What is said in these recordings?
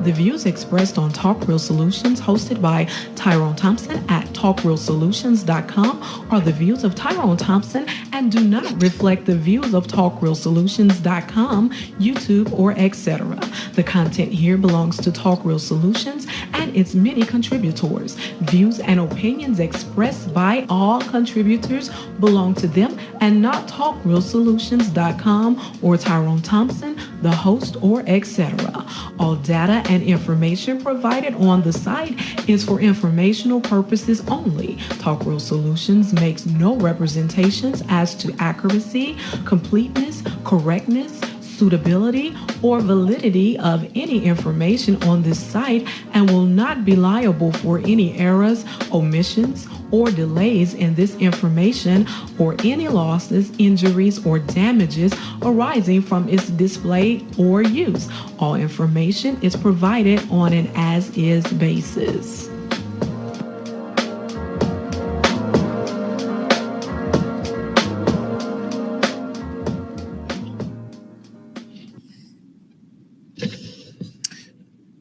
The views expressed on Talk Real Solutions, hosted by Tyrone Thompson at TalkRealSolutions.com, are the views of Tyrone Thompson and do not reflect the views of TalkRealSolutions.com, YouTube, or etc. The content here belongs to Talk Real Solutions and its many contributors. Views and opinions expressed by all contributors belong to them and not TalkRealSolutions.com or Tyrone Thompson, the host, or etc. All data and information provided on the site is for informational purposes only. Talk Real Solutions makes no representations as to accuracy, completeness, correctness, suitability, or validity of any information on this site and will not be liable for any errors, omissions, or delays in this information or any losses, injuries, or damages arising from its display or use. All information is provided on an as-is basis.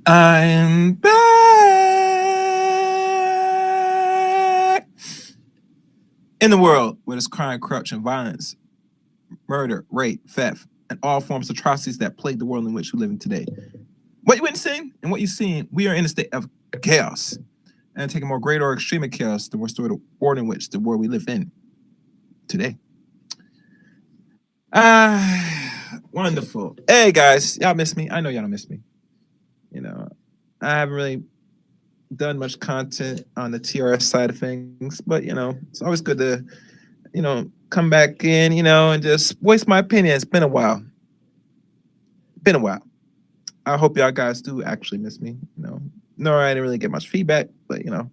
I'm back in the world where there's crime, corruption, violence, murder, rape, theft, and all forms of atrocities that plague the world in which we live in today. What you witnessing and what you're seeing, we are in a state of chaos, and taking more great or extreme chaos to restore the order in which the world we live in today. Wonderful. Hey guys, y'all miss me? I know y'all don't miss me. You know, I haven't really done much content on the TRS side of things, but you know, it's always good to, you know, come back in, you know, and just voice my opinion. It's been a while. I hope y'all guys do actually miss me. You know, no, I didn't really get much feedback, but you know,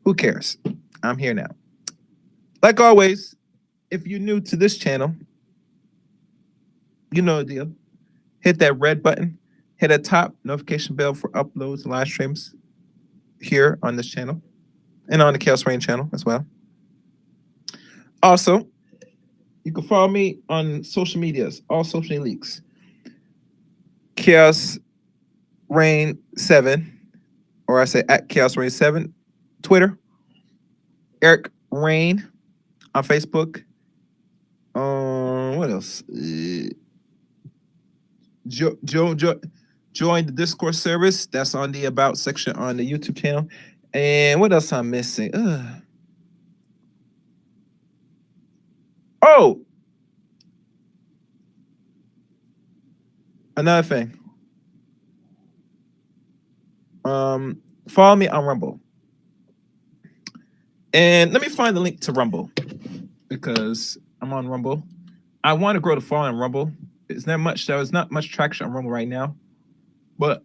who cares? I'm here now. Like always, if you're new to this channel, you know the deal. Hit that red button. Hit a top notification bell for uploads and live streams here on this channel and on the Chaos Reign channel as well. Also, you can follow me on social medias, all social media leaks. Chaos Reign 7, or I say at Chaos Reign 7, Twitter. Eric Reign on Facebook. What else? Join the Discord service. That's on the About section on the YouTube channel. And what else I'm missing? Oh! Another thing. Follow me on Rumble. And let me find the link to Rumble because I'm on Rumble. I want to grow the following on Rumble. There's not much traction on Rumble right now. But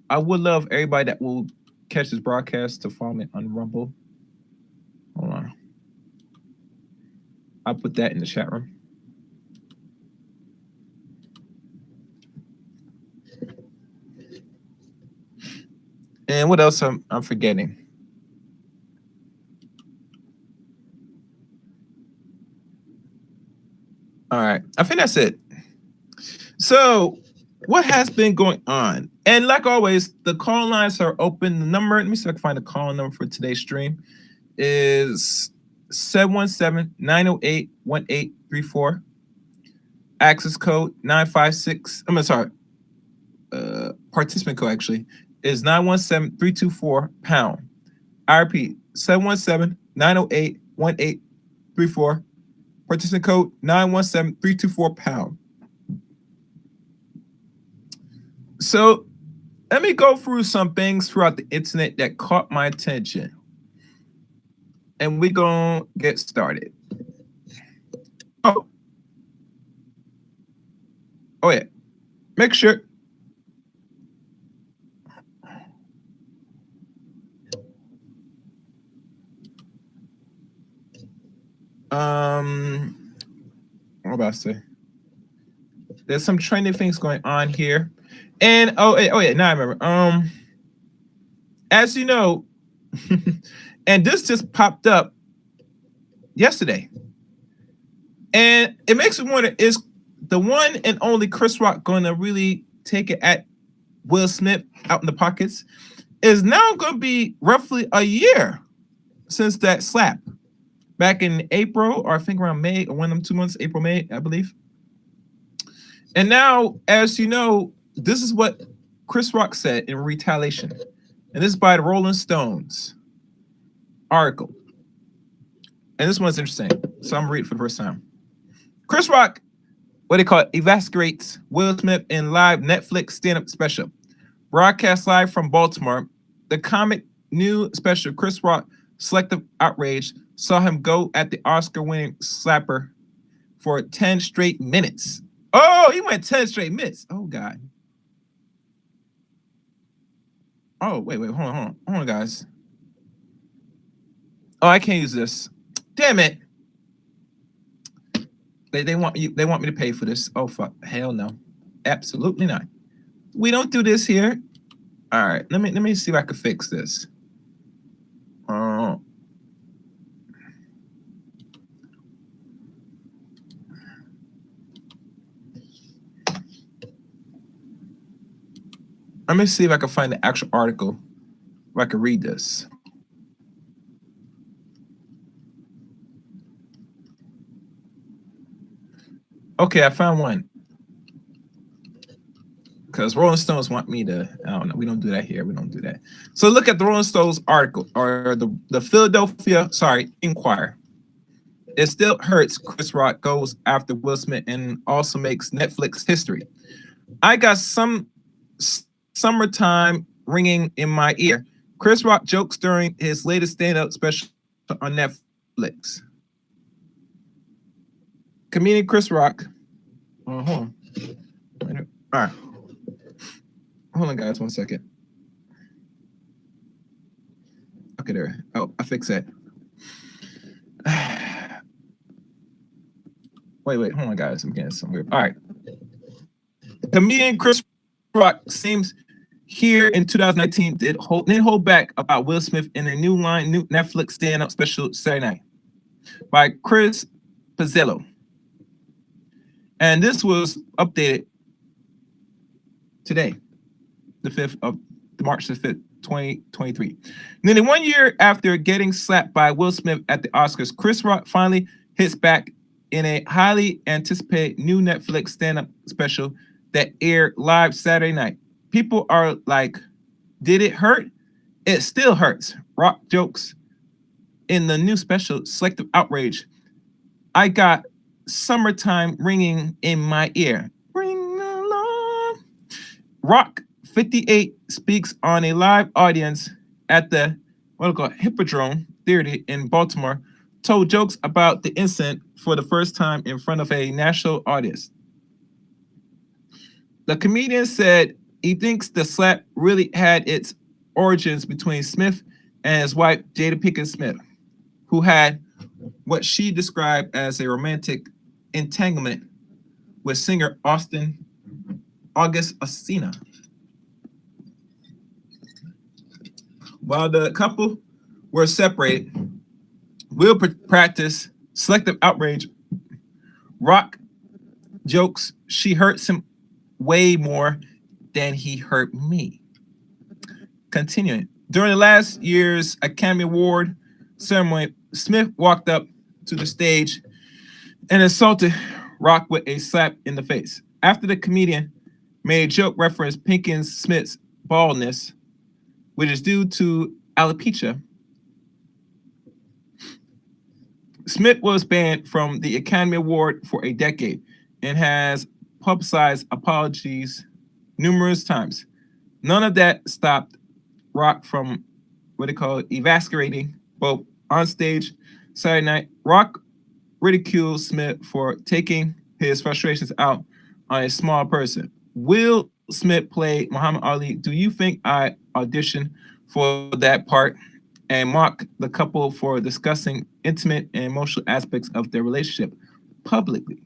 I would love everybody that will catch this broadcast to follow me on Rumble. Hold on. I'll put that in the chat room. And what else I'm forgetting? All right. I think that's it. So what has been going on? And like always, the call lines are open. The number, let me see if I can find the call number for today's stream, is 717-908-1834. Access code 956. Participant code actually is 917-324#. I repeat, 717-908-1834. Participant code 917-324#. So let me go through some things throughout the internet that caught my attention. And we're going to get started. Oh, yeah. Make sure. What about to say? There's some trending things going on here. And oh yeah, now I remember. As you know, and this just popped up yesterday. And it makes me wonder, is the one and only Chris Rock going to really take it at Will Smith out in the pockets, is now going to be roughly a year since that slap back in April, or I think around May, or one of them 2 months, April, May, I believe. And now, as you know, this is what Chris Rock said in retaliation. And this is by the Rolling Stones article. And this one's interesting. So I'm reading for the first time. Chris Rock, what they call it, eviscerates Will Smith in live Netflix stand-up special. Broadcast live from Baltimore, the comic new special, Chris Rock Selective Outrage, saw him go at the Oscar-winning slapper for 10 straight minutes. Oh, he went 10 straight minutes. Oh, God. Oh, wait, hold on, guys. Oh, I can't use this. Damn it. They want me to pay for this. Oh, fuck. Hell no. Absolutely not. We don't do this here. All right, let me see if I can fix this. Let me see if I can find the actual article where I can read this. Okay, I found one. Because Rolling Stones want me to, I don't know, we don't do that here. We don't do that. So look at the Rolling Stones article, or the Philadelphia, Inquirer. It still hurts Chris Rock goes after Will Smith and also makes Netflix history. I got some summertime ringing in my ear. Chris Rock jokes during his latest stand-up special on Netflix. Comedian Chris Rock. Hold on. All right. Hold on, guys, 1 second. Okay, there. Oh, I fixed that. Wait, hold on, guys. I'm getting some weird. All right. Comedian Chris Rock seems here in 2019 didn't hold back about Will Smith in a new Netflix stand-up special Saturday night by Chris Pizzillo. And this was updated today, the 5th of March the 5th, 2023. Nearly 1 year after getting slapped by Will Smith at the Oscars, Chris Rock finally hits back in a highly anticipated new Netflix stand-up special that aired live Saturday night. People are like, did it hurt? It still hurts. Rock jokes in the new special, Selective Outrage. I got summertime ringing in my ear. Ring along. Rock 58 speaks on a live audience at the Hippodrome Theater in Baltimore, told jokes about the incident for the first time in front of a national audience. The comedian said he thinks the slap really had its origins between Smith and his wife, Jada Pinkett Smith, who had what she described as a romantic entanglement with singer August Alsina. While the couple were separated, Will practiced selective outrage. Rock jokes she hurts him way more than he hurt me. Continuing, during the last year's Academy Award ceremony, Smith walked up to the stage and assaulted Rock with a slap in the face. After the comedian made a joke reference Pinkett Smith's baldness, which is due to alopecia, Smith was banned from the Academy Award for a decade and has publicized apologies numerous times. None of that stopped Rock from eviscerating both on stage Saturday night. Rock ridiculed Smith for taking his frustrations out on a small person. Will Smith played Muhammad Ali. Do you think I auditioned for that part? And mock the couple for discussing intimate and emotional aspects of their relationship publicly.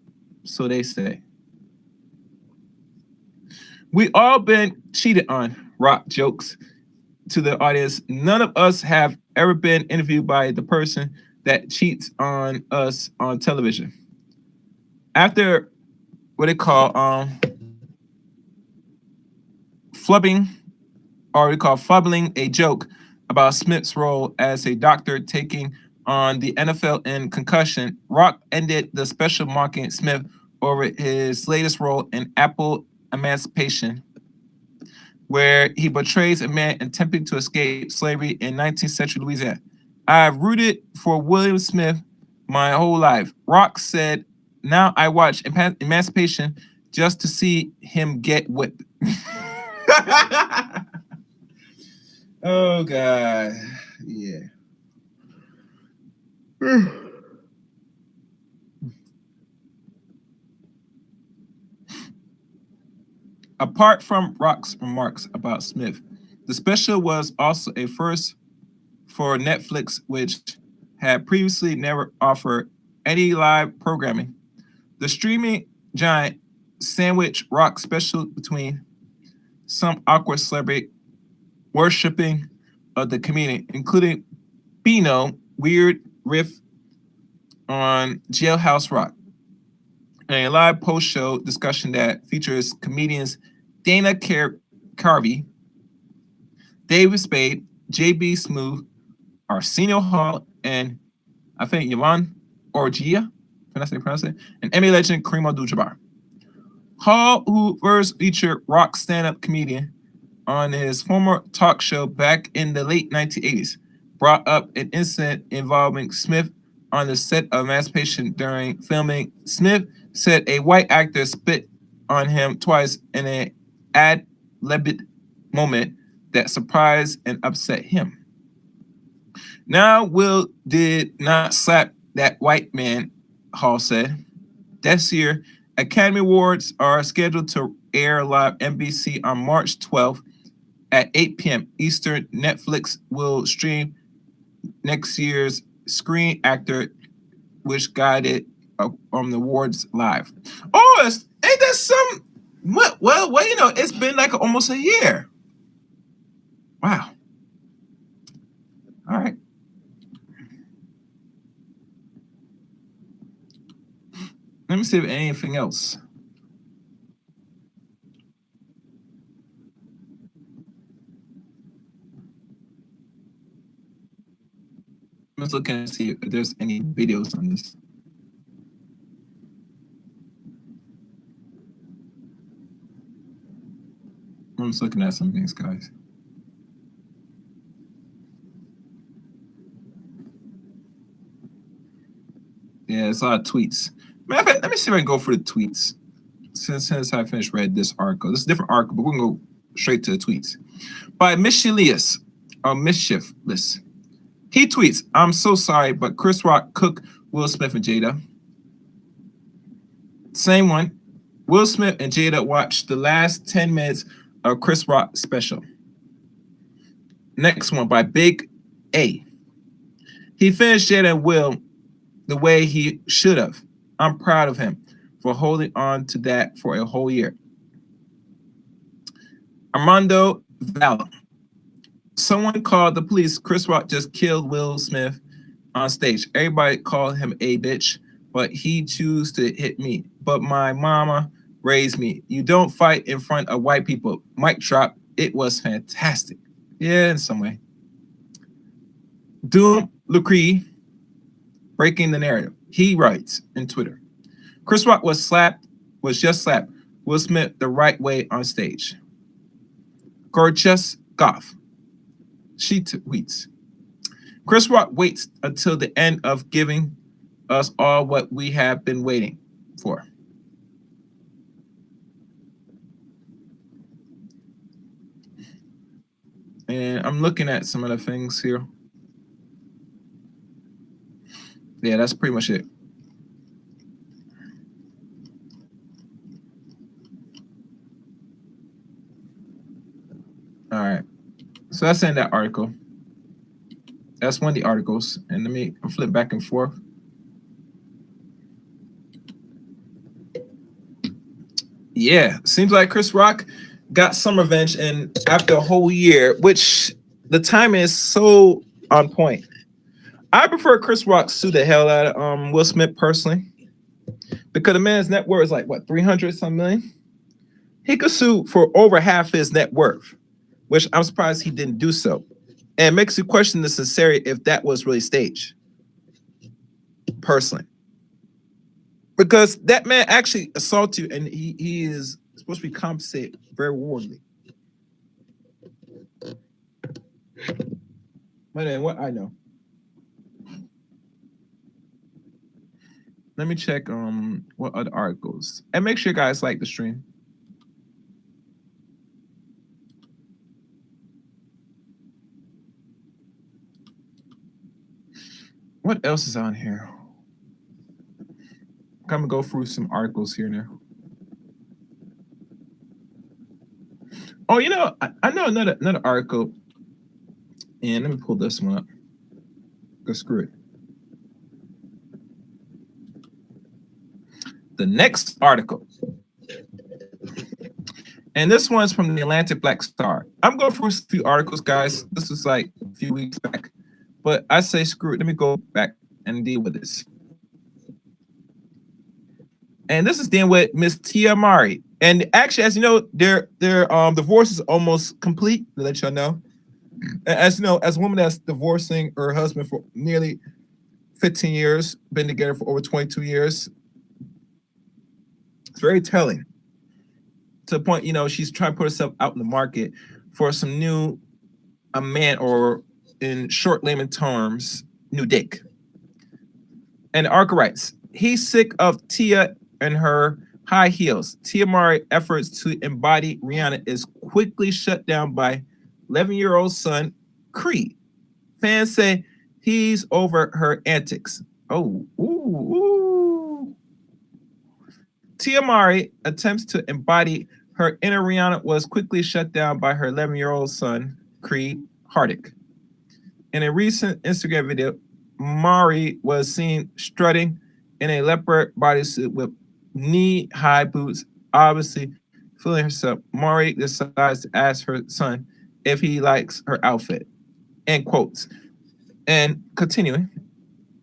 So they say. We all been cheated on, Rock jokes to the audience. None of us have ever been interviewed by the person that cheats on us on television. After flubbing, or we call fubbling, a joke about Smith's role as a doctor taking on the NFL in concussion. Rock ended the special mocking Smith over his latest role in Apple Emancipation, where he portrays a man attempting to escape slavery in 19th century Louisiana. I've rooted for William Smith my whole life. Rock said, now I watch Emancipation just to see him get whipped. Oh, God. Yeah. Apart from Rock's remarks about Smith, the special was also a first for Netflix, which had previously never offered any live programming. The streaming giant sandwiched Rock special between some awkward celebrity worshipping of the comedian, including Bino weird riff on Jailhouse Rock, and a live post-show discussion that features comedians Dana Carvey, David Spade, J.B. Smooth, Arsenio Hall, and I think Yvonne Orgia, if I pronounce it, and Emmy legend Kareem Abdul-Jabbar. Hall, who first featured Rock stand-up comedian on his former talk show back in the late 1980s, brought up an incident involving Smith on the set of Emancipation during filming. Smith said a white actor spit on him twice in an ad-libbed moment that surprised and upset him. Now, Will did not slap that white man, Hall said. This year, Academy Awards are scheduled to air live NBC on March 12th at 8 p.m. Eastern. Netflix will stream next year's Screen Actor, which guided on the awards live. Oh, ain't that some? Well, it's been like almost a year. Wow. All right. Let me see if anything else. Let's look and see if there's any videos on this. I'm just looking at some things, guys. Yeah, it's a lot of tweets. Matter of fact, let me see if I can go for the tweets. Since I finished read this article. This is a different article, but we're going to go straight to the tweets. By Mischievous. He tweets, I'm so sorry, but Chris Rock cooked Will Smith and Jada. Same one. Will Smith and Jada watched the last 10 minutes of Chris Rock special. Next one by Big A. He finished Jada and Will the way he should have. I'm proud of him for holding on to that for a whole year. Armando Val. Someone called the police. Chris Rock just killed Will Smith on stage. Everybody called him a bitch, but he chose to hit me. But my mama raised me. You don't fight in front of white people. Mic drop. It was fantastic. Yeah, in some way. Doom Lucree, breaking the narrative. He writes in Twitter, Chris Rock was just slapped Will Smith the right way on stage. Gorgeous Goff. She tweets, Chris Rock waits until the end of giving us all what we have been waiting for. And I'm looking at some of the things here. Yeah, that's pretty much it. All right. So that's in that article. That's one of the articles. And let me flip back and forth. Yeah, seems like Chris Rock got some revenge, and after a whole year, which the timing is so on point. I prefer Chris Rock sue the hell out of Will Smith personally, because the man's net worth is like what, 300 some million. he could sue for over half his net worth, which I'm surprised he didn't do so. And it makes you question the sincerity if that was really staged, personally. Because that man actually assaulted you and he is supposed to be compensated very rewardingly. But then what I know. Let me check what other articles. And make sure you guys like the stream. What else is on here? I'm gonna go through some articles here now. Oh, you know, I know another article. And let me pull this one up. Go screw it. The next article. And this one's from the Atlantic Black Star. I'm going through a few articles, guys. This was like a few weeks back. But I say screw it. Let me go back and deal with this. And this is dealing with Miss Tia Mowry. And actually, as you know, their divorce is almost complete, to let y'all know. As you know, as a woman that's divorcing her husband for nearly 15 years, been together for over 22 years, it's very telling. To the point, you know, she's trying to put herself out in the market for some new a man, or in short layman terms, new dick. And the article writes, he's sick of Tia and her high heels. Tia Mowry efforts to embody Rihanna is quickly shut down by 11-year-old son, Creed. Fans say he's over her antics. Oh, ooh. Tia Mowry attempts to embody her inner Rihanna was quickly shut down by her 11-year-old son, Creed Hardick. In a recent Instagram video, Mowry was seen strutting in a leopard bodysuit with knee-high boots, obviously feeling herself. Mowry decides to ask her son if he likes her outfit. End quotes. And continuing,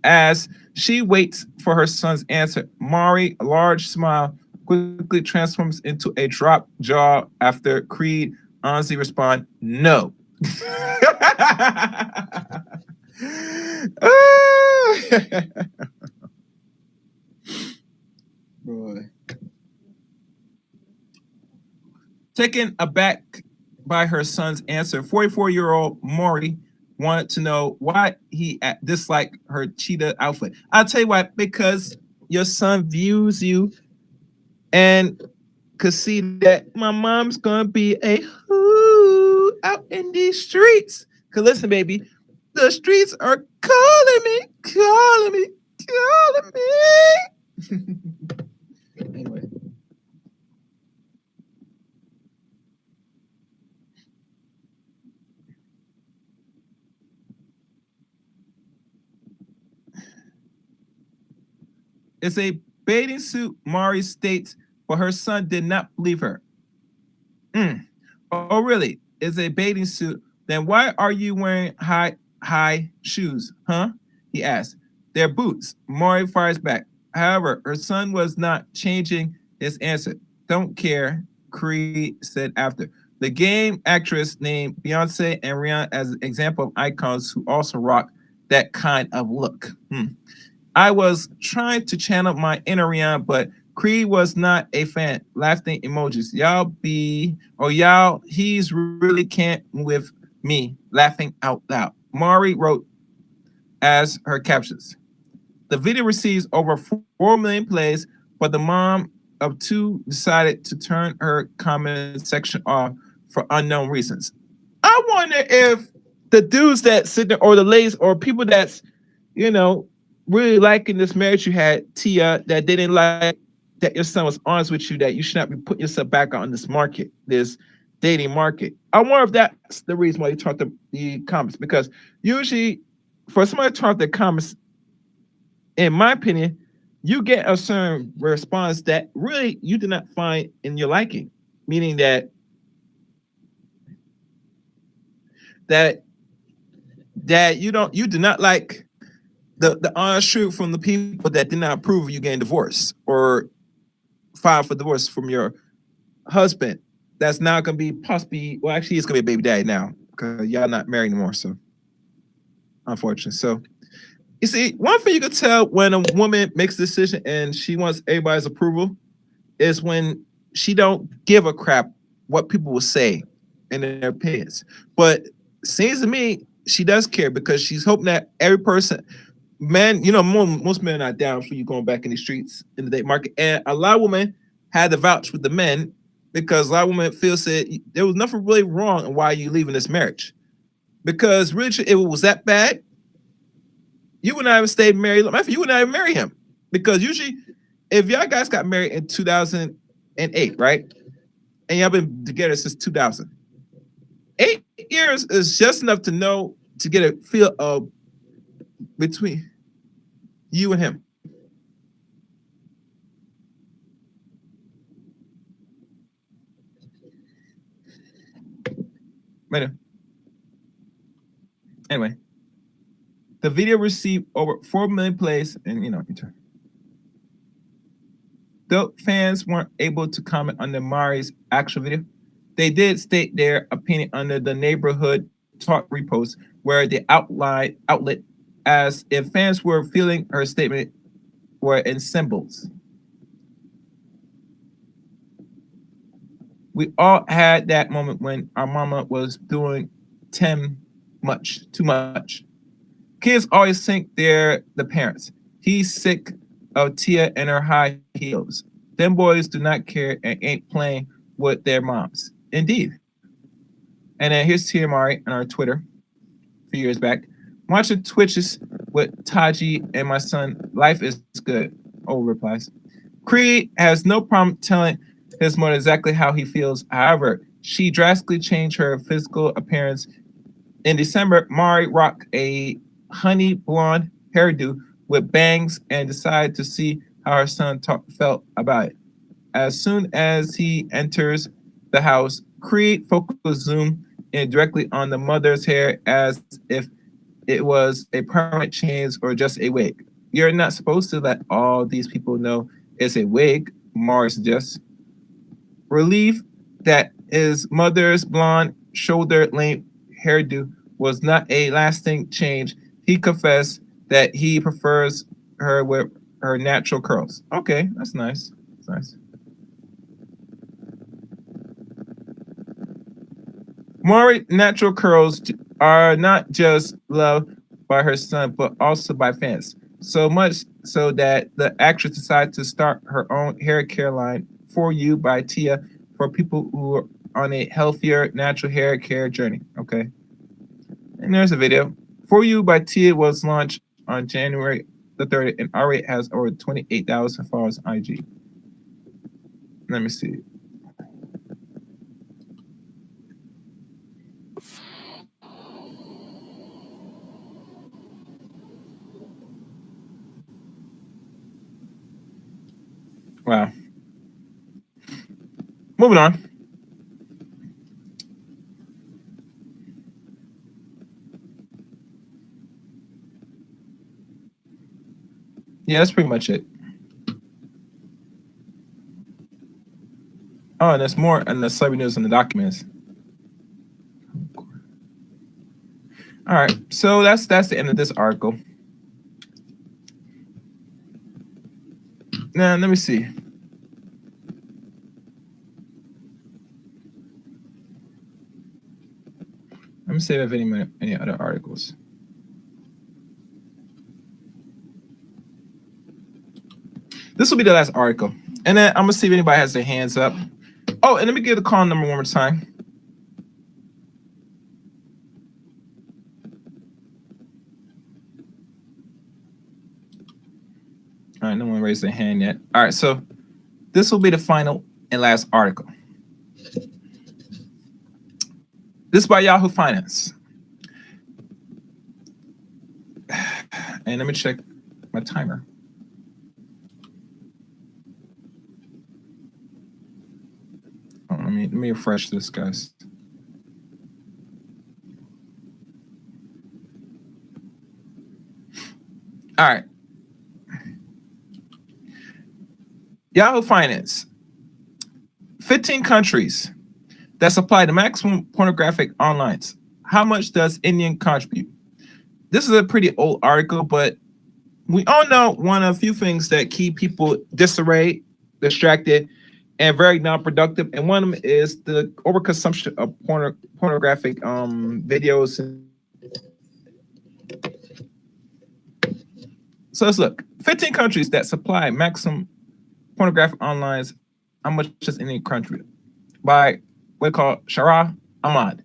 as she waits for her son's answer, Mowry, a large smile, quickly transforms into a drop jaw after Creed honestly responds, no. Boy. Taken aback by her son's answer, 44-year-old Mowry wanted to know why he disliked her cheetah outfit. I'll tell you why, because your son views you and could see that my mom's gonna be a who out in these streets. Cause listen, baby, the streets are calling me. Anyway. It's a bathing suit, Mowry states, but her son did not believe her. Oh, really? It's a bathing suit. Then why are you wearing high shoes, huh? He asked. They're boots. Mowry fires back. However, her son was not changing his answer. Don't care, Creed said after. The game actress named Beyonce and Rihanna as an example of icons who also rock that kind of look. I was trying to channel my inner Rihanna, but Creed was not a fan. Laughing emojis. He's really can't with me. Laughing out loud. Mowry wrote as her captions. The video receives over 4 million plays, but the mom of two decided to turn her comment section off for unknown reasons. I wonder if the dudes that sit there, or the ladies, or people that's, really liking this marriage you had, Tia, that they didn't like that your son was honest with you, that you should not be putting yourself back on this market, this dating market. I wonder if that's the reason why you talk to the comments, because usually for somebody to talk the comments, in my opinion, you get a certain response that really you did not find in your liking, meaning that you do not like the honest truth from the people that did not approve of you getting divorced or file for divorce from your husband that's now gonna be possibly, well, actually, he's gonna be a baby daddy now because y'all not married anymore. So, unfortunate. So, you see, one thing you can tell when a woman makes a decision and she wants everybody's approval is when she don't give a crap what people will say in their opinions. But seems to me she does care because she's hoping that every person, man, most men are not down for you going back in the streets in the date market, and a lot of women had to vouch with the men because a lot of women feel said there was nothing really wrong in why you leaving this marriage. Because really, if it was that bad, you would not have stayed married. You would not even marry him because usually, if y'all guys got married in 2008, right, and y'all been together since 2000, 8 years is just enough to know to get a feel of between you and him. Later. Anyway, the video received over 4 million plays, and though fans weren't able to comment on the Mari's actual video, they did state their opinion under the neighborhood talk repost, where the outlet as if fans were feeling her statement were in symbols. We all had that moment when our mama was doing too much. Kids always think they're the parents. He's sick of Tia and her high heels. Them boys do not care and ain't playing with their moms. Indeed. And then here's Tia Mari on our Twitter a few years back. Watching Twitches with Taji and my son. Life is good. Oh, replies. Creed has no problem telling his mother exactly how he feels. However, she drastically changed her physical appearance. In December, Mari rocked a honey blonde hairdo with bangs and decided to see how her son felt about it. As soon as he enters the house, Creed focus zoom in directly on the mother's hair as if it was a permanent change or just a wig. You're not supposed to let all these people know it's a wig, Mari suggests. Relief that his mother's blonde, shoulder-length hairdo was not a lasting change, he confessed that he prefers her with her natural curls. Okay, that's nice. That's nice. Maury's natural curls are not just loved by her son, but also by fans. So much so that the actress decided to start her own hair care line, For You by Tia, for people who are on a healthier natural hair care journey. Okay. And there's a video. For You by Tia was launched on January the 30th and already has over 28,000 followers on IG. Let me see. Wow. Moving on. Yeah, that's pretty much it. Oh, and there's more in the celebrity news in the documents. All right, so that's the end of this article. Now let me see. Let me see if I have any other articles. This will be the last article, and then I'm gonna see if anybody has their hands up. Oh, and let me give the call number one more time. All right, no one raised their hand yet. All right, so this will be the final and last article. This is by Yahoo Finance. And let me check my timer. Oh, let me refresh this, guys. All right. Yahoo Finance. 15 countries that supply the maximum pornographic online. How much does India contribute? This is a pretty old article, but we all know one of a few things that keep people disarrayed, distracted, and very non-productive. And one of them is the overconsumption of pornographic videos. So let's look. 15 countries that supply maximum pornographic online. How much does any country? By what we call Shara Ahmad.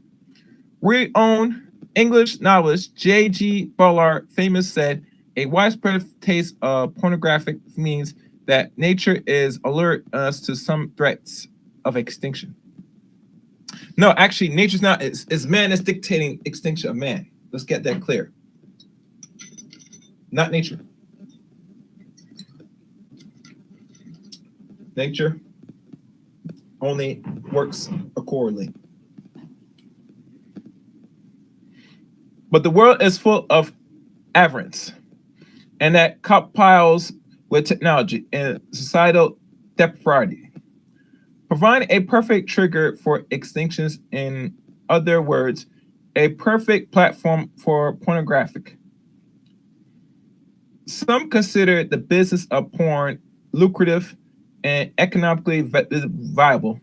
We own English novelist J.G. Ballard famous said, a widespread taste of pornographic means that nature is alert us to some threats of extinction. No, actually, nature's not. It's man that's dictating extinction of man. Let's get that clear. Not nature. Nature only works accordingly. But the world is full of avarice, and that compiles with technology and societal depravity, providing a perfect trigger for extinctions. In other words, a perfect platform for pornographic. Some consider the business of porn lucrative and economically viable.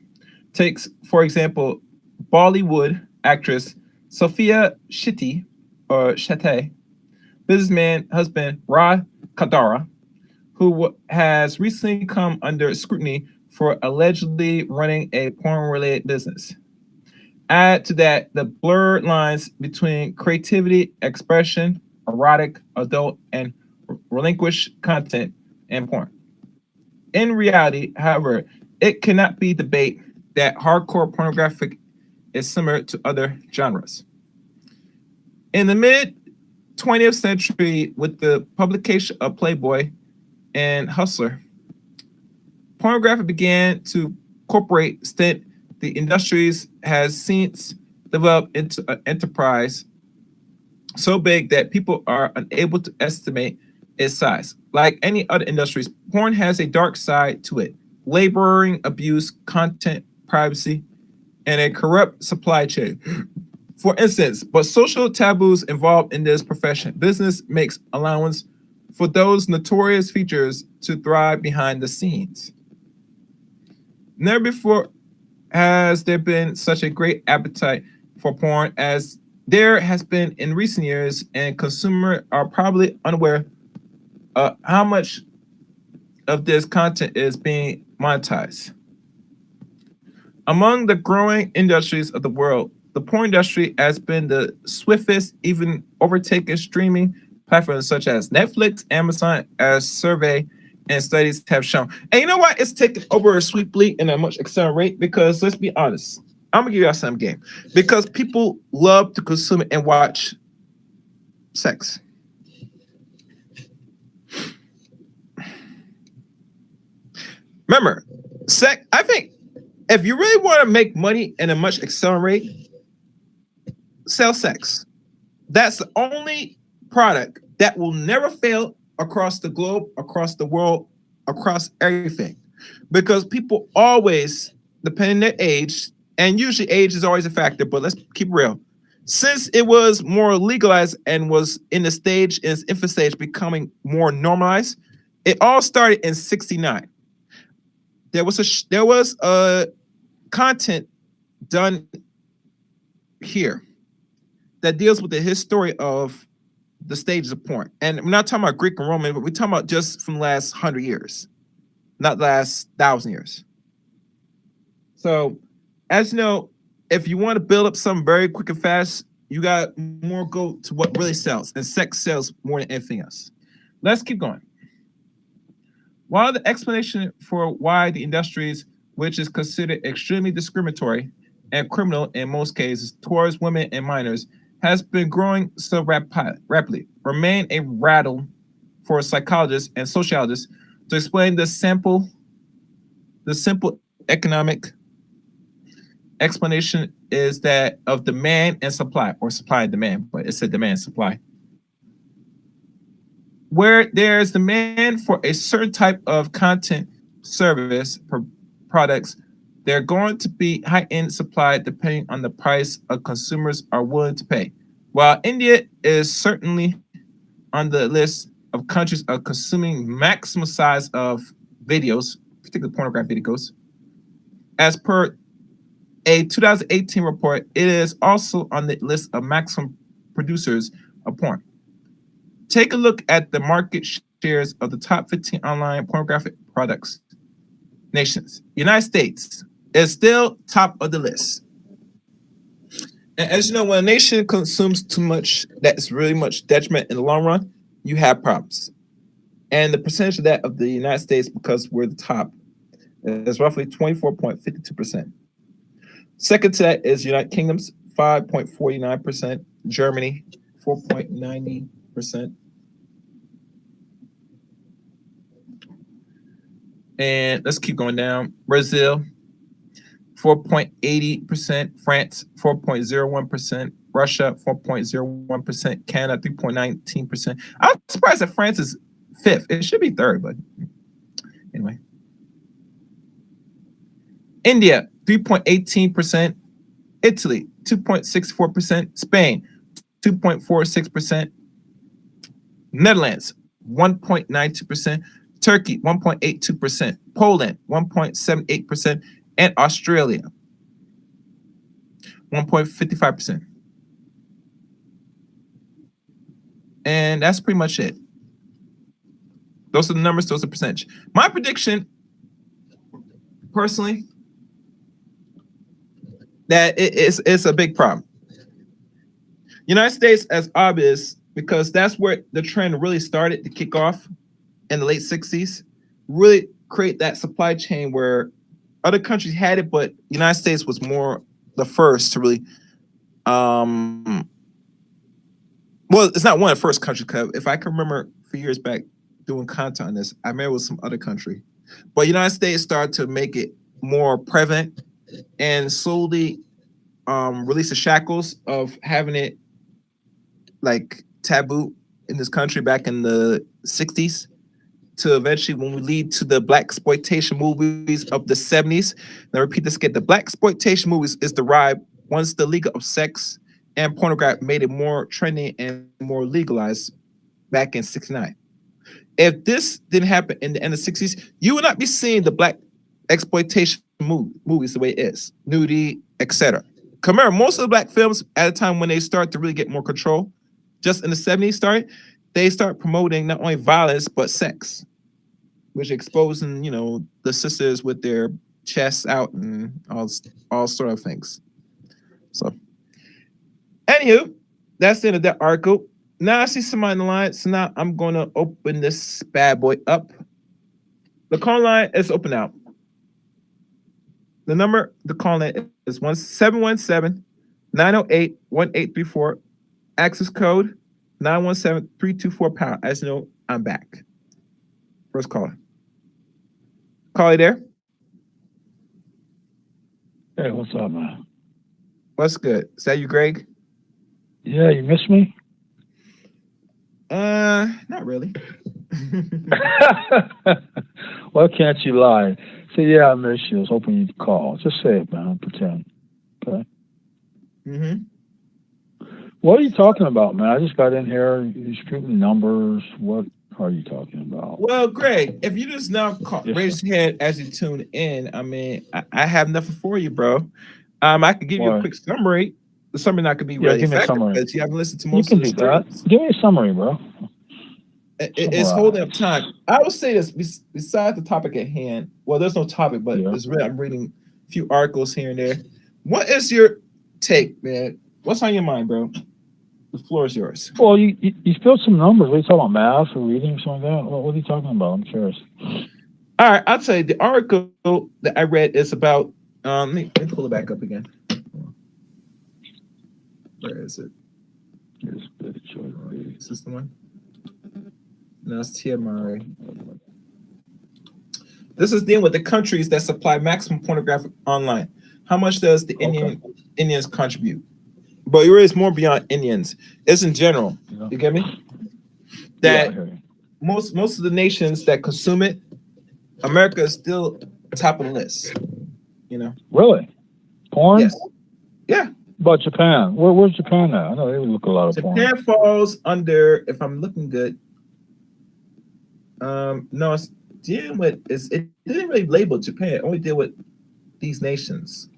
Takes, for example, Bollywood actress Sophia Shetty, or Shetty, businessman husband Ra Kadara, who has recently come under scrutiny for allegedly running a porn-related business. Add to that the blurred lines between creativity, expression, erotic, adult, and relinquished content, and porn. In reality, however, it cannot be debated that hardcore pornographic is similar to other genres. In the mid 20th century, with the publication of Playboy and Hustler, pornography began to incorporate stint. The industries has since developed into an enterprise so big that people are unable to estimate its size. Like any other industries, porn has a dark side to it: laboring, abuse, content, privacy, and a corrupt supply chain. For instance, but social taboos involved in this profession. Business makes allowance for those notorious features to thrive behind the scenes. Never before has there been such a great appetite for porn as there has been in recent years, and consumers are probably unaware how much of this content is being monetized. Among the growing industries of the world, the porn industry has been the swiftest, even overtaking streaming platforms such as Netflix, Amazon, as survey and studies have shown. And you know what? It's taken over swiftly in a much accelerated rate because let's be honest. I'm gonna give y'all some game because people love to consume it and watch sex. Remember, sex. I think if you really want to make money in a much accelerated rate, sell sex. That's the only product that will never fail across the globe, across the world, across everything. Because people always, depending on their age, and usually age is always a factor, but let's keep real. Since it was more legalized and was in the stage, in its infant stage, becoming more normalized, it all started in '69. There was a content done here that deals with the history of the stages of porn. And we're not talking about Greek and Roman, but we're talking about just from the last 100 years, not last 1,000 years. So, as you know, if you want to build up something very quick and fast, you got more go to what really sells, and sex sells more than anything else. Let's keep going. While the explanation for why the industries, which is considered extremely discriminatory and criminal in most cases towards women and minors, has been growing so rapidly, remain a rattle for psychologists and sociologists to explain the simple economic explanation is that of demand and supply, or supply and demand, but it's a demand supply. Where there's demand for a certain type of content, service, products, They're going to be high-end supply depending on the price of consumers are willing to pay. While India is certainly on the list of countries of consuming maximum size of videos, particularly pornographic videos, as per a 2018 report, it is also on the list of maximum producers of porn. Take a look at the market shares of the top 15 online pornographic products nations. United States is still top of the list. And as you know, when a nation consumes too much, that's really much detriment in the long run, you have problems. And the percentage of that of the United States, because we're the top, is roughly 24.52%. Second to that is United Kingdom's 5.49%, Germany 4.90%. And let's keep going down. Brazil 4.80%, France 4.01%, Russia 4.01%, Canada 3.19%. I'm surprised that France is fifth. It should be third, but anyway. India 3.18%, Italy 2.64%, Spain 2.46%, Netherlands 1.92%, Turkey 1.82%, Poland 1.78%, and Australia 1.55%. And that's pretty much it. Those are the numbers, those are percentage. My prediction, personally, that it's a big problem. United States as obvious, because that's where the trend really started to kick off in the late 60s, really create that supply chain where other countries had it, but United States was more the first to really well, it's not one of the first countries, because if I can remember a few years back doing content on this, I remember it was some other country. But United States started to make it more prevalent and slowly release the shackles of having it like taboo in this country back in the 60s, to eventually when we lead to the black exploitation movies of the 70s. Now repeat this again, the black exploitation movies is derived once the legal of sex and pornography made it more trendy and more legalized back in 69. If this didn't happen in the end of the 60s, you would not be seeing the black exploitation movies the way it is, nudity, etc. Remember, most of the black films at a time when they start to really get more control, just in the 70s they start promoting not only violence but sex, which exposing, the sisters with their chests out and all sort of things. So, anywho, that's the end of that article. Now I see somebody in the line, so now I'm going to open this bad boy up. The call line is open out. The number to call in is 717-908-1834. Access code 917-324-pound. As you know, I'm back. First caller. Caller there? Hey, what's up, man? What's good? Is that you, Greg? Yeah, you miss me? Not really. Why can't you lie? Say, yeah, I miss you. I was hoping you'd call. Just say it, man. Pretend. Okay? What are you talking about, man? I just got in here. You're shooting numbers. What are you talking about? Well, Greg, if you just now raise your hand as you tune in, I mean, I have nothing for you, bro. I could give you a quick summary. The summary not could be really effective because you haven't listened to most of the stories. Give me a summary, bro. It's holding up time. I will say this, besides the topic at hand, well, there's no topic, but I'm reading a few articles here and there. What is your take, man? What's on your mind, bro? The floor is yours. Well, you spilled some numbers. What are you talking about, math or reading or something like that? What are you talking about? I'm curious. All right, I'll tell you. The article that I read is about, let me pull it back up again. Where is it? Is this the one? No, it's TMRA. This is dealing with the countries that supply maximum pornographic online. How much does the Indians contribute? But it is more beyond Indians. It's in general. Yeah. You get me? That most of the nations that consume it, America is still top of the list. You know. Really? Porn? Yes. Yeah. About Japan. Where's Japan at? I know they look a lot of porn. Japan falls under, if I'm looking good. No, it's dealing with it didn't really label Japan. It only deal with these nations: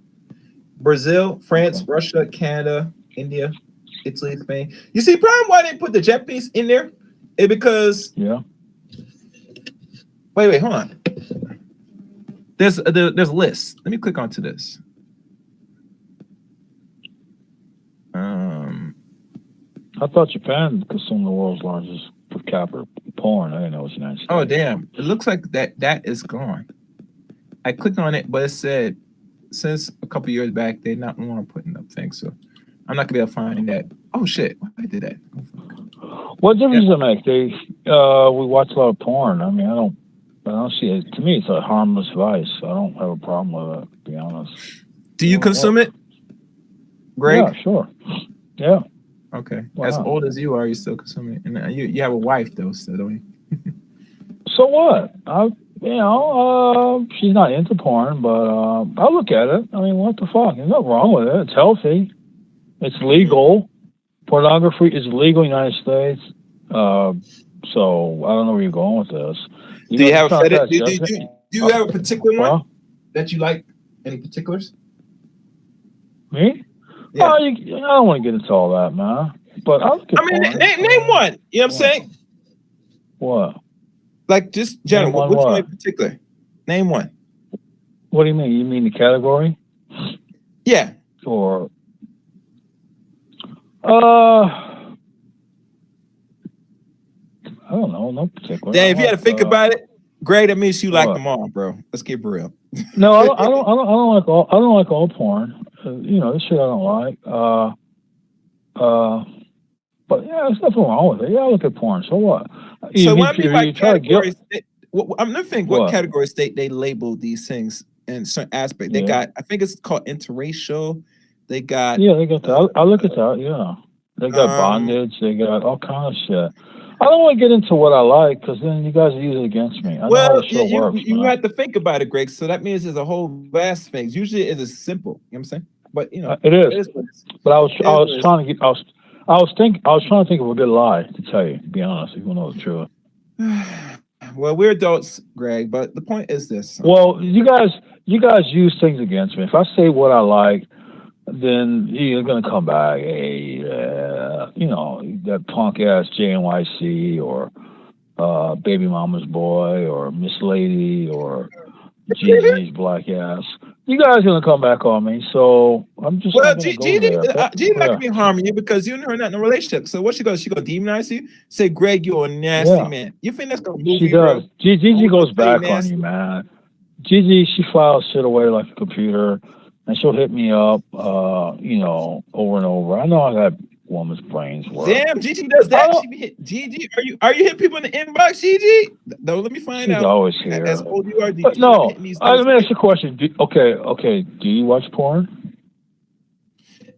Brazil, France, Russia, Canada, India, Italy, Spain. You see, problem why they put the Japanese in there is because wait, hold on. There's a list. Let me click onto this. I thought Japan consumed the world's largest per capita porn. I didn't know it was the United States. Oh damn! It looks like that is gone. I clicked on it, but it said since a couple years back they're not no longer putting up things, so I'm not gonna be able to find that. Oh shit! Why I did that? What difference does it make? We watch a lot of porn. I mean, I don't see it. To me, it's a harmless vice. I don't have a problem with it, to be honest. Do you consume it, Greg? Yeah, sure. Yeah. Okay. Wow. As old as you are, you still consuming it, and you have a wife though, so don't you? So what? She's not into porn, but I look at it. I mean, what the fuck? There's nothing wrong with it. It's healthy. It's legal. Pornography is legal in the United States. So I don't know where you're going with this. Do you have a fetish? Do you have a particular one that you like? Any particulars? Me? Yeah. I don't want to get into all that, man. But I mean, name one. You know what I'm saying? What? Like just general. Which one in particular? Name one. What do you mean? You mean the category? Yeah. Or I don't know. No particular. Damn, if you had to think about it, Greg, that means you like them all, bro. Let's get real. No, I don't like all porn. This shit I don't like. But yeah, there's nothing wrong with it. Yeah, I look at porn. So what? So what I mean by categories, I'm not thinking what categories they label these things in certain aspects. They got, I think it's called interracial. They got they got that. I look at that. Yeah, they got bondage. They got all kind of shit. I don't want to get into what I like because then you guys use it against me. You have to think about it, Greg. So that means there's a whole vast things. Usually it is simple. You know what I'm saying? But it is. But I was trying to think of a good lie to tell you. To be honest, if you know the truth. Well, we're adults, Greg. But the point is this. Well, you guys use things against me. If I say what I like, then you're gonna come back. Hey, that punk ass JNYC or Baby Mama's Boy or Miss Lady or Gigi's black ass. You guys are gonna come back on me, so I'm just. Well, Gigi not gonna be harming you because you and her are not in a relationship. So what she gonna demonize you? Say, Greg, you're a nasty man. You think that's gonna move you? She does. Gigi goes back on you, man. Gigi, she files shit away like a computer. And she'll hit me up, over and over. I know I got woman's brains work. Damn, Gigi does that. Gigi, are you hitting people in the inbox, Gigi? No, let me find out. She's always here. As old you are, Gigi. But no, let me ask you a question. Okay. Do you watch porn?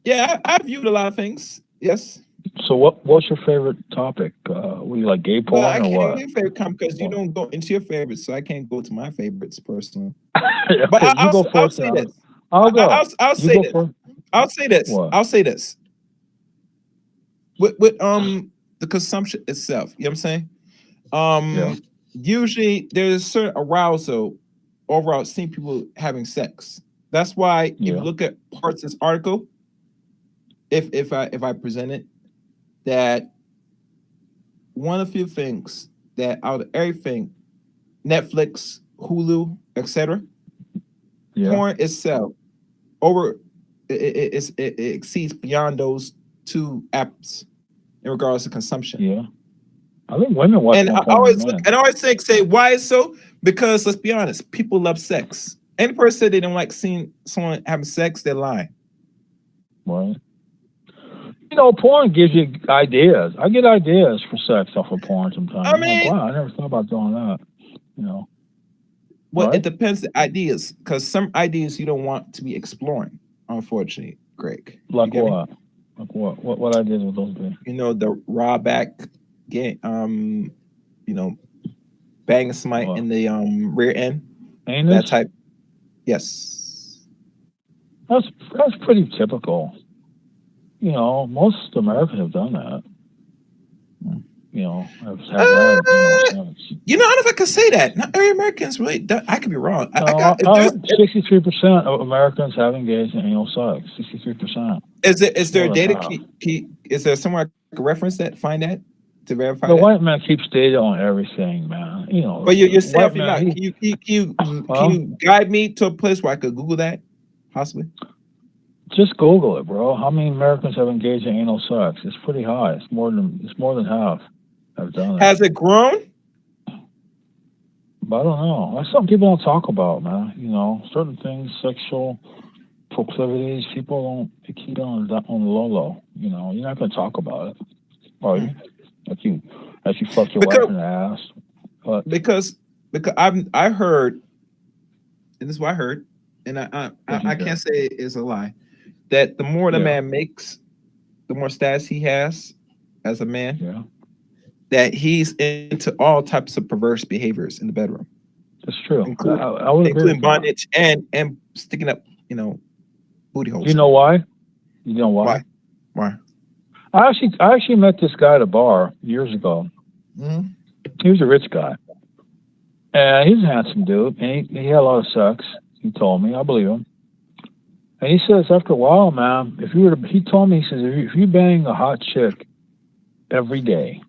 Yeah, I viewed a lot of things. Yes. So what's your favorite topic? Were you like gay porn I or what? can't favorite because you don't go into your favorites, so I can't go to my favorites personally. Okay, but I'll say this. I'll say this. What? I'll say this. With the consumption itself, you know what I'm saying? Usually there's a certain arousal overall seeing people having sex. That's why if you look at parts of this article, if I present it, that one of the few things that out of everything, Netflix, Hulu, etc., porn itself it exceeds beyond those two apps in regards to consumption. Yeah, I think women watch. And I always say why is so? Because let's be honest, people love sex. Any person said they don't like seeing someone having sex, they're lying. Right. Porn gives you ideas. I get ideas for sex off of porn sometimes. I mean, wow, I never thought about doing that. Well, It depends on ideas, because some ideas you don't want to be exploring, unfortunately, Greg. Like what? Like what ideas would those be? The raw back game, banging somebody in the rear end. Anus? That type. Yes. That's pretty typical. You know, most Americans have done that. You know, have had since. I don't know if I could say that. Not every Americans really. I could be wrong. I got. 63% of Americans have engaged in anal sex. 63%. Is there data? Is there somewhere I can reference that? Find that to verify. The white man keeps data on everything, man. You know. But you're self-not. Can you guide me to a place where I could Google that, possibly? Just Google it, bro. How many Americans have engaged in anal sex? It's pretty high. It's more than half have done it. Has it grown? But I don't know. That's something people don't talk about, man. You know, certain things, sexual proclivities, people don't keep it on the low. You know, you're not going to talk about it, are you? Like you fuck your wife in the ass. But because I heard, and this is what I heard, and I can't say it's a lie, that the more the man makes, the more status he has as a man. Yeah. That he's into all types of perverse behaviors in the bedroom. That's true. Including bondage and sticking up, booty holes. You know why? You know why? Why? I actually met this guy at a bar years ago. Mm-hmm. He was a rich guy, and he's a handsome dude, and he had a lot of sex. He told me, I believe him. And he says after a while, man, he told me, he says, if you bang a hot chick every day,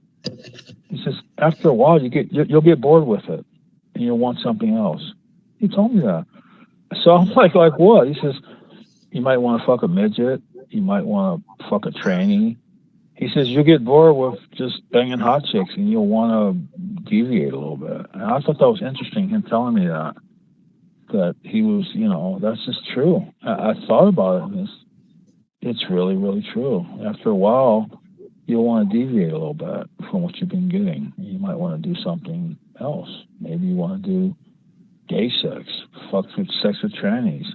he says after a while you'll get bored with it, and you'll want something else. He told me that. So I'm like what? He says you might want to fuck a midget, you might want to fuck a tranny. He says you'll get bored with just banging hot chicks, and you'll want to deviate a little bit. And I thought that was interesting, him telling me that he was, that's just true. I thought about it, and it's really, really true. After a while, you'll want to deviate a little bit from what you've been getting. You might want to do something else. Maybe you want to do gay sex, sex with trannies.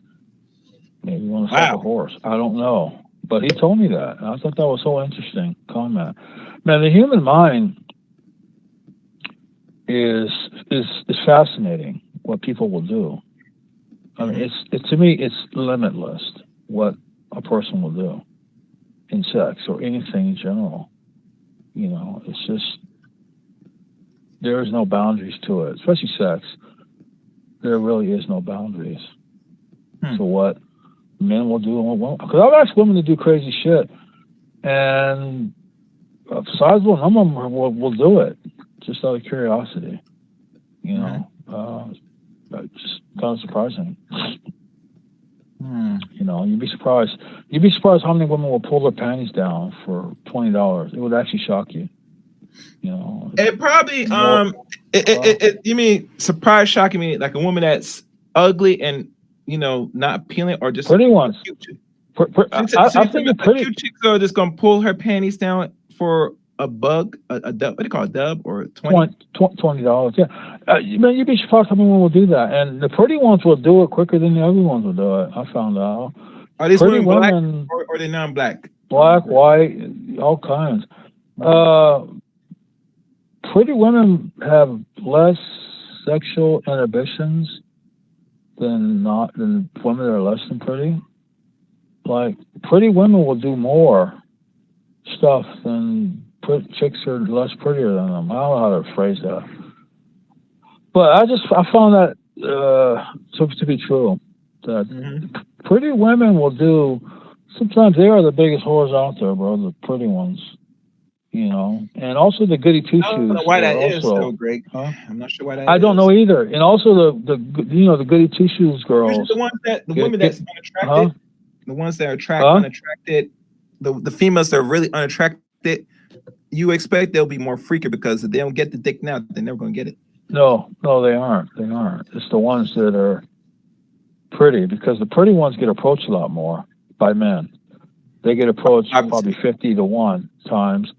Maybe you want to fuck a horse. I don't know. But he told me that. And I thought that was so interesting comment. Man, the human mind is fascinating, what people will do. I mean, to me, it's limitless what a person will do in sex or anything in general. It's just, there is no boundaries to it, especially sex. There really is no boundaries to what men will do and what won't. Because I've asked women to do crazy shit, and a sizable number of them will do it just out of curiosity. Just kind of surprising. You'd be surprised. You'd be surprised how many women will pull their panties down for $20. It would actually shock you. It probably you mean surprise, shocking me, like a woman that's ugly and not appealing, or just pretty ones. I think a cute chick are just gonna pull her panties down for a bug, a dub. What do you call it, dub or $20? Yeah, man, you'd be surprised how many women will do that, and the pretty ones will do it quicker than the ugly ones will do it. I found out. Are these women black or are they non-black? Black, white, all kinds. Pretty women have less sexual inhibitions than women that are less than pretty. Like, pretty women will do more stuff than chicks are less prettier than them. I don't know how to phrase that, but I found that to be true. That pretty women will do. Sometimes they are the biggest whores out there, bro. The pretty ones, and also the goody two shoes. I don't know why that is, though, Greg. I'm not sure why that is. I don't know either. And also the goody two shoes girls. The women that's unattracted, the ones that are unattracted, the females that are really unattracted. You expect they'll be more freaky because if they don't get the dick now, they're never gonna get it. No, they aren't. They aren't. It's the ones that are pretty, because the pretty ones get approached a lot more by men. They get approached probably 50 to 1 times.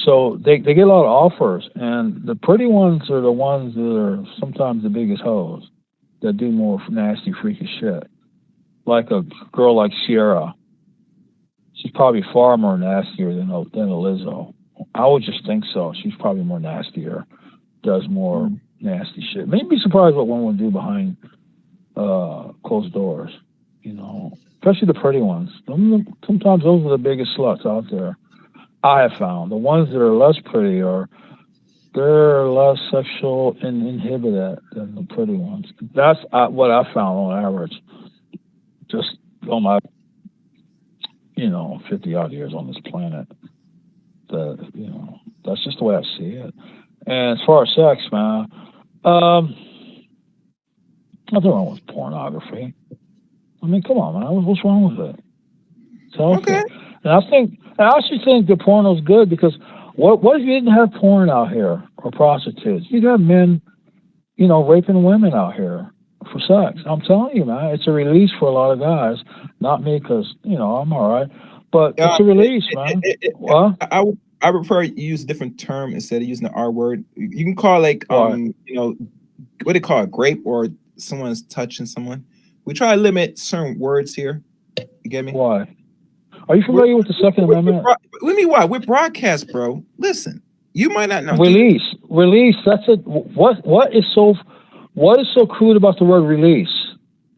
So they get a lot of offers, and the pretty ones are the ones that are sometimes the biggest hoes that do more nasty, freaky shit. Like a girl like Sierra. She's probably far more nastier than a Lizzo. I would just think so. She's probably more nastier, does more nasty shit. Maybe be surprised what one would do behind closed doors. especially the pretty ones. Sometimes those are the biggest sluts out there. I have found the ones that are less pretty they're less sexual and inhibited than the pretty ones. That's what I found on average. Just on my 50 odd years on this planet. That's just the way I see it. And as far as sex, man, nothing wrong with pornography. I mean, come on, man. What's wrong with it? It's healthy. Okay. And I actually think the porno's good because what if you didn't have porn out here or prostitutes? You'd have men, raping women out here for sex. I'm telling you, man, it's a release for a lot of guys. Not me, because I'm all right, but it's a release, man. What? I prefer you use a different term instead of using the R word. You can call what they call it, grape, or someone's touching someone. We try to limit certain words here. You get me? Why? Are you familiar with the Second Amendment? Let me why? We're broadcast, bro. Listen, you might not know. Release. That's it. What is so crude about the word release?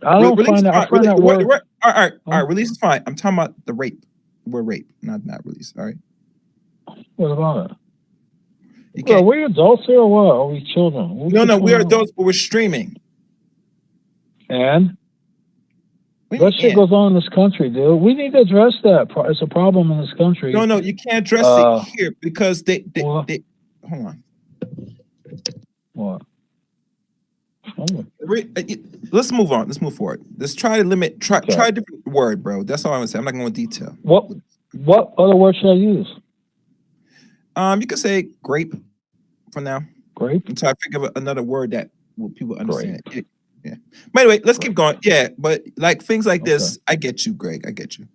I don't find that. I find that word. All right. Release is fine. I'm talking about the rape. The word rape, not release. All right. What about it? Are we adults here or what? Are we children? No, we're adults, but we're streaming. And that shit goes on in this country, dude. We need to address that. It's a problem in this country. No, you can't address it here because they hold on. What? Let's move on. Let's move forward. Let's try to limit. Try a different word, bro. That's all I'm gonna say. I'm not going to detail. What other word should I use? You could say grape for now. Grape. Until I think of another word that people understand. Yeah. But anyway, let's keep going. Yeah, but like things like this, I get you, Greg. I get you.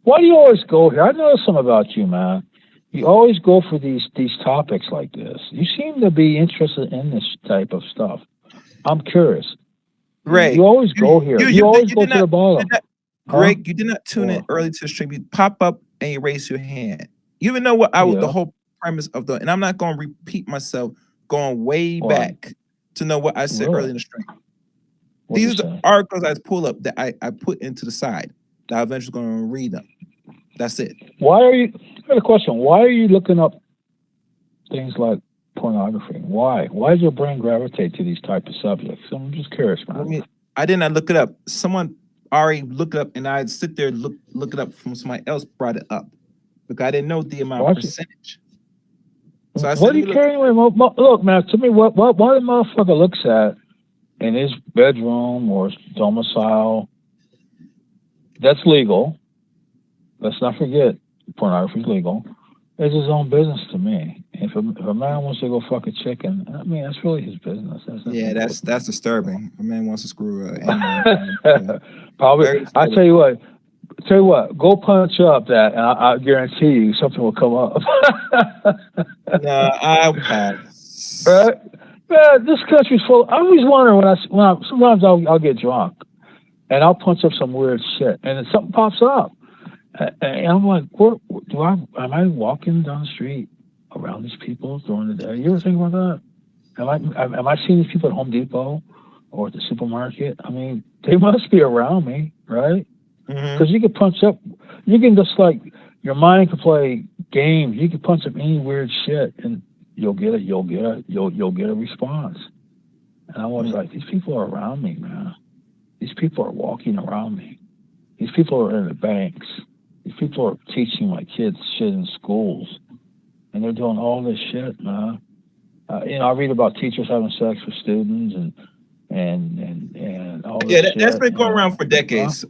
Why do you always go here? I noticed something about you, man. You always go for these topics like this. You seem to be interested in this type of stuff. I'm curious. Greg, you always go here. You always go to the bottom. Greg, you did not tune in early to the stream. You pop up and you raise your hand. You even know what the whole premise of and I'm not going to repeat myself, going way back to know what I said early in the stream. These are the articles I pull up that I put into the side that I'm eventually going to read them. That's it. I got a question. Why are you looking up things like pornography? Why? Why does your brain gravitate to these type of subjects? I'm just curious, man. I did not look it up. Someone already looked it up, and I'd sit there and look it up from somebody else brought it up because I didn't know the amount of percentage. So I said, what are you carrying away? Look, man, to me, what a motherfucker looks at in his bedroom or his domicile, that's legal. Let's not forget, pornography is legal. It's his own business to me. If a man wants to go fuck a chicken, I mean, that's really his business. That's disturbing. A man wants to screw probably. I tell you what, go punch up that, and I guarantee you something will come up. No, I'll pass. Right? Man, this country's full. I always wonder when sometimes I'll get drunk, and I'll punch up some weird shit, and then something pops up, and I'm like, am I walking down the street around these people during the day? You ever think about that? Am I seeing these people at Home Depot or at the supermarket? I mean, they must be around me, right? Because you can punch up, you can just like your mind can play games. You can punch up any weird shit, and you'll get a response. And I was like, these people are around me, man. These people are walking around me. These people are in the banks. These people are teaching my kids shit in schools, and they're doing all this shit, man. I read about teachers having sex with students and all this shit. That's been going around for decades,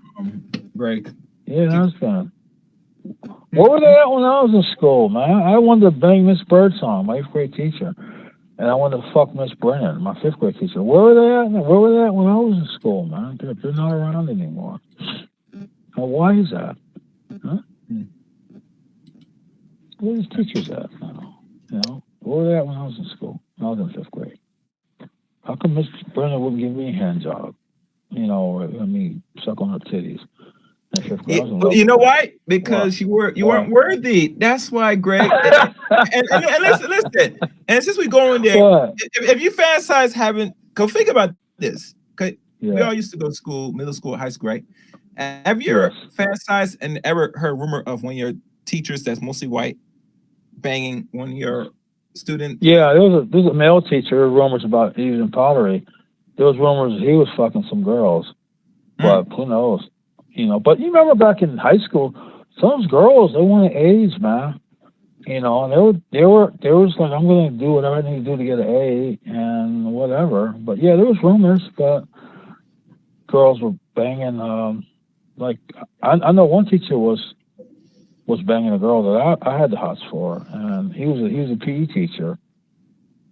Greg. Yeah, that's been. Where were they at when I was in school, man? I wanted to bang Miss Birdsong, my 8th grade teacher, and I wanted to fuck Miss Brennan, my 5th grade teacher. Where were they at? Where were they at when I was in school, man? They're not around anymore. Now, why is that? Huh? Where are these teachers at now? Where were they at when I was in school? When I was in 5th grade. How come Miss Brennan wouldn't give me a hand job? Or let me suck on her titties. You know why? Because you weren't worthy. That's why, Greg. and listen. And since we go in there, if you fantasize having, go think about this. Okay, we all used to go to school, middle school, high school, right? Have you Yes. ever fantasized and ever heard rumor of one of your teachers that's mostly white banging one of your students? Yeah, there's a male teacher. There were rumors about he was in pottery. There was rumors he was fucking some girls, but who knows? You know. But you remember back in high school, some of those girls they wanted A's, man. You know, and they was like, I'm gonna do whatever I need to do to get an A and whatever. But yeah, there was rumors, but girls were banging. Like I know one teacher was banging a girl that I had the hots for, and he was a PE teacher,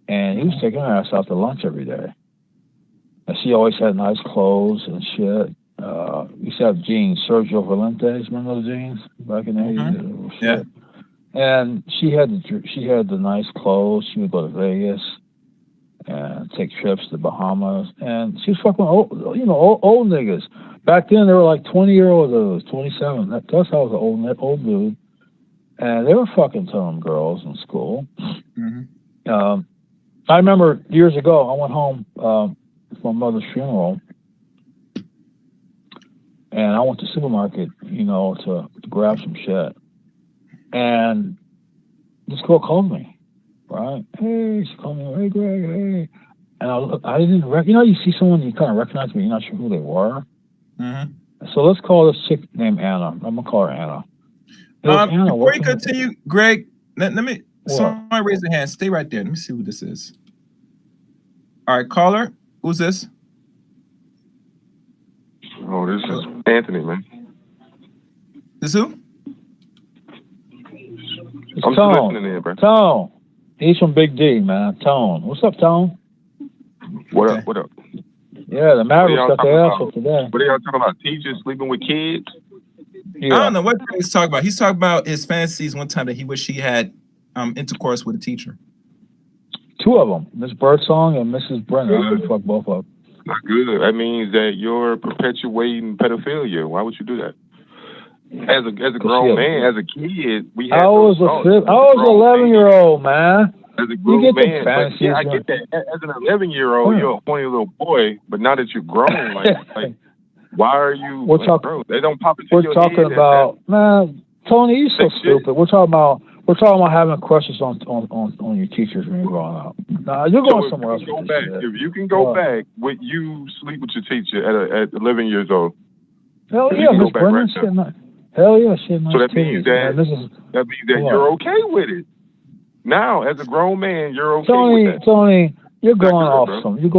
and he was taking her ass out to lunch every day. And she always had nice clothes and shit. Used to have jeans, Sergio Valentes, remember those jeans back in the 80s? Yeah. And she had the nice clothes. She would go to Vegas and take trips to the Bahamas, and she was fucking old niggas. Back then, they were like 20-year-old dudes, 27. That's how I was an old dude. And they were fucking telling girls in school. Mm-hmm. I remember years ago, I went home for my mother's funeral, and I went to the supermarket, to grab some shit. And this girl called me, right? Hey, she called me, hey, Greg, hey. And I didn't recognize, you see someone, you kind of recognize me, you're not sure who they were. Mm-hmm. So let's call this chick named Anna. I'm going to call her Anna. Anna, before you continue, Greg, let me, someone raise their hand. Stay right there. Let me see who this is. All right, caller, who's this? Oh, this is Anthony, man. This who? It's I'm Tone. listening in, bro. Tone. He's from Big D, man. Tone. What's up, Tone? What Okay. up? What up? Yeah, the Mavericks got their ass about? up today. What are y'all talking about? Teachers sleeping with kids? Yeah. I don't know what he's talking about. He's talking about his fantasies one time that he wished he had intercourse with a teacher. Two of them, Miss Birdsong and Mrs. Brenner. I'm gonna fuck both of them. Not good. That means that you're perpetuating pedophilia. Why would you do that? As a grown man, as a kid, we had I was those thoughts. I was 11-year-old, man. As a grown You get the man, fantasies, yeah, I get that. As an 11-year-old, you're a horny little boy, but now that you're grown, like why are you? We're talking. Bro, they don't pop into We're your talking head about man, Tony. You're so shit. stupid. We're talking about having crushes on your teachers when you're growing up. Nah, you're going So somewhere else. Go with back. this shit. If you can go back, would you sleep with your teacher at 11 years old? Hell you yeah, can go Miss back Brennan. right now. Hell yeah, she had nice So that titties. means that Man, you're okay with it. Now, as a grown man, you're okay with that. Tony, you're going off bro. some. You're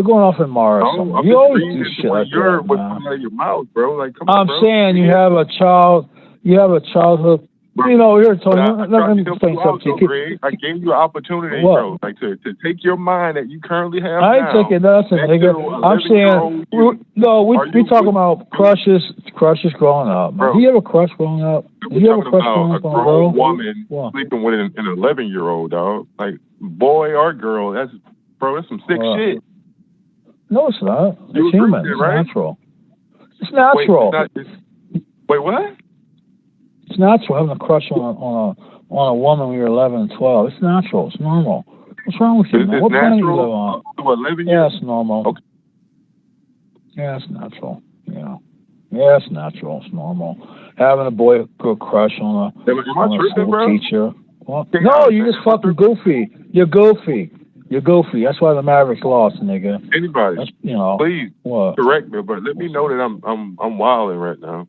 going off in Mars. I'm You just always reading do into shit what like you're that, what's man. coming out of your mouth, bro. Like, come on, I'm bro. saying you have a childhood. Bro, Here, Tony. but Let me I explain something to you. Greg. I gave you an opportunity, What? bro, like to take your mind that you currently have I ain't now. taking nothing, back nigga. to I'm 11-year-old saying, we talking about crushes. crushes growing up. Bro. Do you have a crush growing up? Do We're you have a talking crush about growing a up on a girl? grown woman What? sleeping with an 11-year-old, dog. Like, boy or girl, that's some sick shit. No, it's not. You It's agree human. with that, It's right? natural. It's natural. Wait, what? It's natural having a crush on a woman when you're 11 and 12. It's natural. It's normal. What's wrong with you, man? It's What planet you live natural on? to 11 Yeah, years? it's normal. Okay. Yeah, it's natural. Yeah, it's natural. It's normal. Having a boy girl crush on a school teacher. Well, no, you're just fucking goofy. You're goofy. That's why the Mavericks lost, nigga. Anybody? Please what? Correct me, but let me know that I'm wilding right now.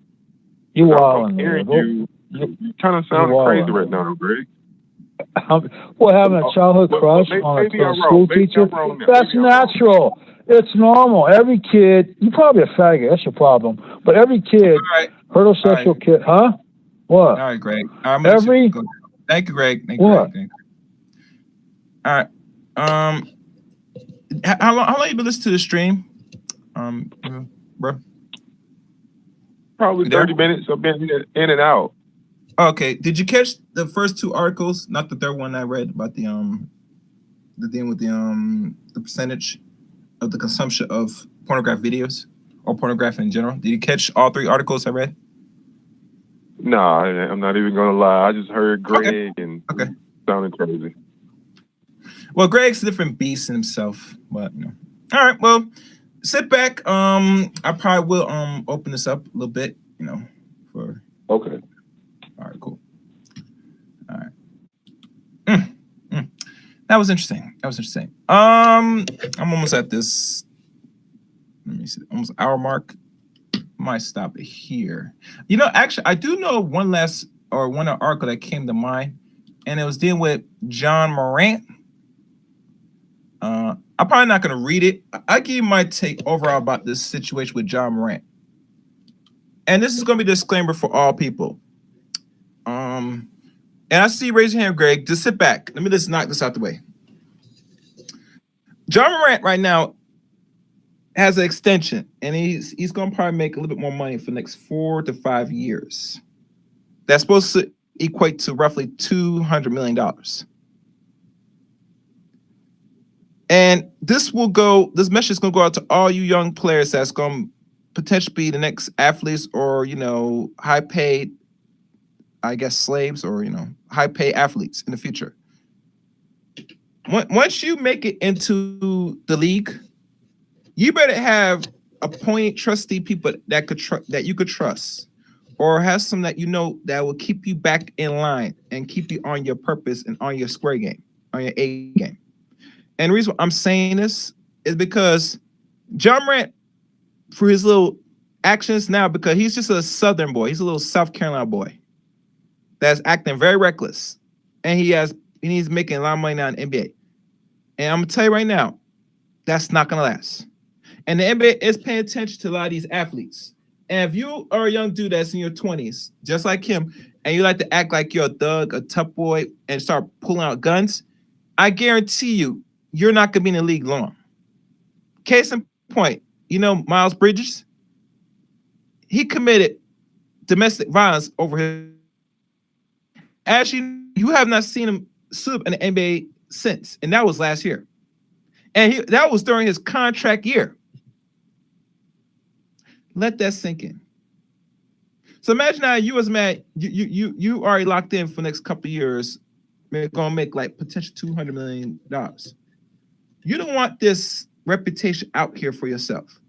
You wilding, I'm hearing nigga. You kind of sound crazy right now, Greg. Well, having a childhood crush on a school teacher, that's natural. It's normal. Every kid, you're probably a faggot. That's your problem. But every kid, heterosexual kid, huh? What? All right, Greg. Thank you, Greg. Thank what? You, Greg. All right. How long you been listening to the stream? Bro. Probably 30 minutes. I've been in and out. Okay. Did you catch the first two articles? Not the third one I read about the thing with the percentage of the consumption of pornographic videos or pornography in general. Did you catch all three articles I read? No, I'm not even gonna lie. I just heard Greg and sounded crazy. Well, Greg's a different beast in himself, but All right. Well, sit back. I probably will open this up a little bit, for Okay. all right, cool. All right. Mm, mm. That was interesting. I'm almost at this. Let me see, almost hour mark. Might stop it here. Actually, I do know one article that came to mind, and it was dealing with John Morant. I'm probably not going to read it. I give you my take overall about this situation with John Morant, and this is going to be a disclaimer for all people. And I see you raise your hand, Greg. Just sit back. Let me just knock this out the way. John Morant right now has an extension, and he's going to probably make a little bit more money for the next 4 to 5 years. That's supposed to equate to roughly $200 million. And this message is going to go out to all you young players that's going to potentially be the next athletes or, high paid, I guess, slaves or, high paid athletes in the future. Once you make it into the league, you better have appointed trustee people that you could trust, or have some that that will keep you back in line and keep you on your purpose and on your square game, on your A game. And the reason I'm saying this is because John Morant, for his little actions now, because he's just a Southern boy, he's a little South Carolina boy that's acting very reckless, and he's making a lot of money now in the NBA. And I'm gonna tell you right now, that's not gonna last. And the NBA is paying attention to a lot of these athletes. And if you are a young dude that's in your 20s, just like him, and you like to act like you're a thug, a tough boy, and start pulling out guns, I guarantee you're not gonna be in the league long. Case in point, Miles Bridges, he committed domestic violence over his. Actually, you have not seen him sub in the NBA since, and that was last year. And that was during his contract year. Let that sink in. So imagine now you as a man, you already locked in for the next couple of years, gonna make like potential $200 million. You don't want this reputation out here for yourself,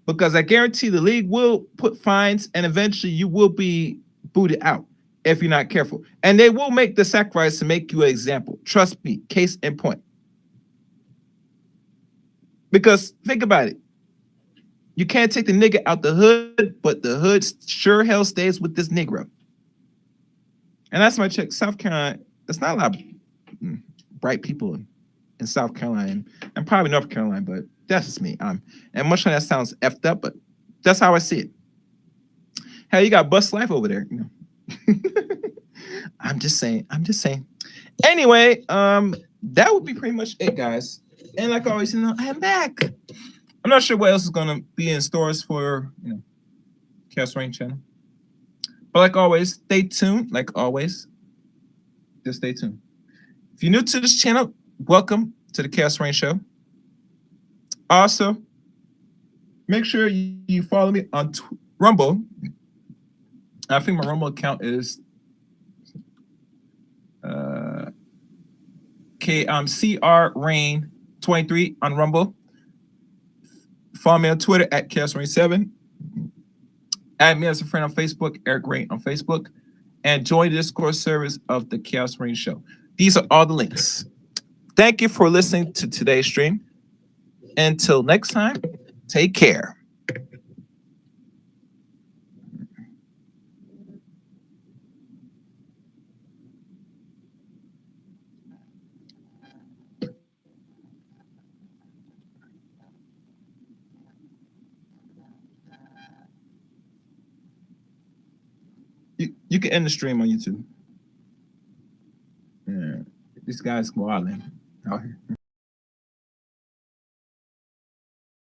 because I guarantee the league will put fines, and eventually you will be booted out if you're not careful. And they will make the sacrifice to make you an example. Trust me, case in point. Because think about it. You can't take the nigga out the hood, but the hood sure hell stays with this Negro. And that's my check. South Carolina, there's not a lot of bright people in South Carolina and probably North Carolina, but that's just me. And much of that sounds effed up, but that's how I see it. Hell, you got Bust Life over there. I'm just saying. Anyway, that would be pretty much it, guys. And like always, I'm back. I'm not sure what else is gonna be in stores for Chaos Reign channel. But like always, stay tuned. Like always, just stay tuned. If you're new to this channel, welcome to the Chaos Reign Show. Also, make sure you follow me on Rumble. I think my Rumble account is CR Reign 23 on Rumble. Follow me on Twitter at Chaos Reign 7. Add me as a friend on Facebook, Eric Reign on Facebook, and join the Discord service of the Chaos Reign Show. These are all the links. Thank you for listening to today's stream. Until next time, take care. You can end the stream on YouTube. Yeah, this guy's wilding out here.